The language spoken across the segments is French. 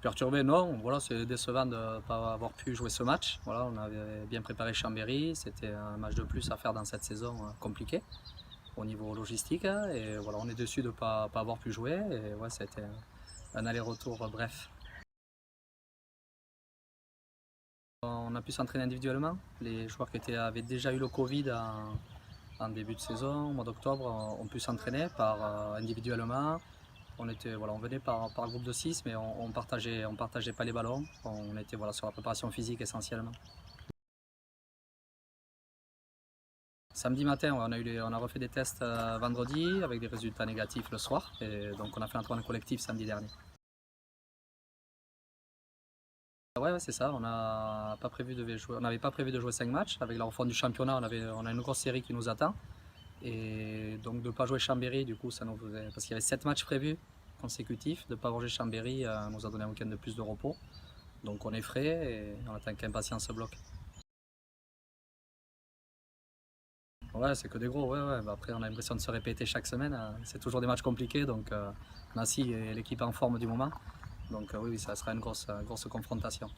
Perturbé, non. Voilà, c'est décevant de ne pas avoir pu jouer ce match. Voilà, on avait bien préparé Chambéry. C'était un match de plus à faire dans cette saison compliquée au niveau logistique. Et voilà, on est déçu de ne pas avoir pu jouer. Et ouais, ça a été un aller-retour bref. On a pu s'entraîner individuellement. Les joueurs qui avaient déjà eu le Covid en début de saison, au mois d'octobre, ont pu s'entraîner individuellement. On venait par groupe de 6, mais on partageait pas les ballons. On était sur la préparation physique essentiellement. Samedi matin, on a refait des tests vendredi avec des résultats négatifs le soir. Et donc on a fait l'entraînement collectif samedi dernier. Ouais, c'est ça. On n'avait pas prévu de jouer 5 matchs. Avec la refonte du championnat, on a une grosse série qui nous attend. Et donc de ne pas jouer Chambéry, du coup, parce qu'il y avait 7 matchs prévus consécutifs, de ne pas jouer Chambéry nous a donné un week-end de plus de repos. Donc on est frais et on attend qu'impatience se bloque. Ouais, c'est que des gros, ouais. Bah, après, on a l'impression de se répéter chaque semaine. C'est toujours des matchs compliqués, donc Nancy est l'équipe en forme du moment. Donc oui, ça sera une grosse confrontation.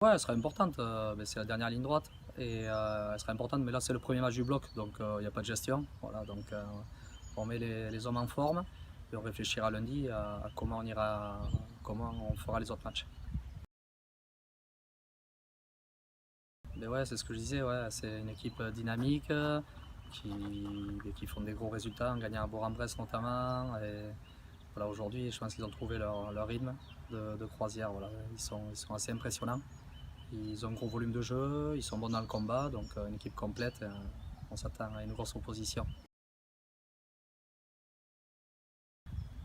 Ouais, elle sera importante. C'est la dernière ligne droite et elle sera importante. Mais là, c'est le premier match du bloc, donc il n'y a pas de gestion. Voilà, donc on met les hommes en forme et on réfléchira lundi à comment on fera les autres matchs. Mais ouais, c'est ce que je disais. Ouais, c'est une équipe dynamique qui font des gros résultats en gagnant à Bourg-en-Bresse notamment. Et voilà, aujourd'hui, je pense qu'ils ont trouvé leur rythme de croisière. Voilà, ils sont assez impressionnants. Ils ont un gros volume de jeu, ils sont bons dans le combat, donc une équipe complète, on s'attend à une grosse opposition.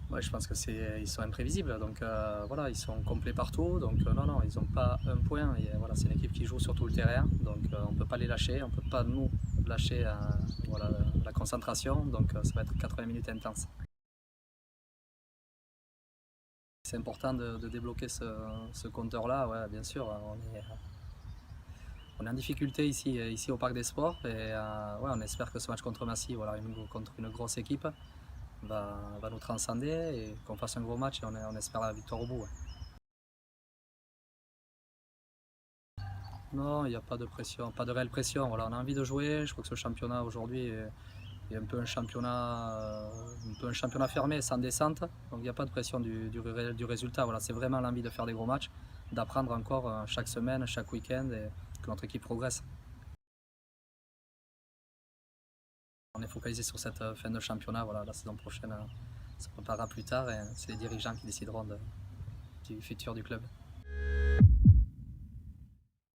Ouais, je pense qu'ils sont imprévisibles, donc voilà, ils sont complets partout, donc non, ils n'ont pas un point. Voilà, c'est une équipe qui joue sur tout le terrain, donc on ne peut pas les lâcher, on ne peut pas nous lâcher voilà, la concentration, donc ça va être 80 minutes intenses. C'est important de débloquer ce compteur-là, ouais, bien sûr. On est en difficulté ici au Parc des Sports et ouais, on espère que ce match contre Massy, voilà, contre une grosse équipe, va nous transcender et qu'on fasse un gros match et on espère la victoire au bout. Ouais. Non, il n'y a pas de pression, pas de réelle pression. Voilà, on a envie de jouer. Je crois que ce championnat aujourd'hui est un peu un championnat fermé, sans descente. Donc il n'y a pas de pression du résultat. Voilà, c'est vraiment l'envie de faire des gros matchs, d'apprendre encore chaque semaine, chaque week-end et que notre équipe progresse. On est focalisé sur cette fin de championnat. Voilà, la saison prochaine se préparera plus tard et c'est les dirigeants qui décideront du futur du club.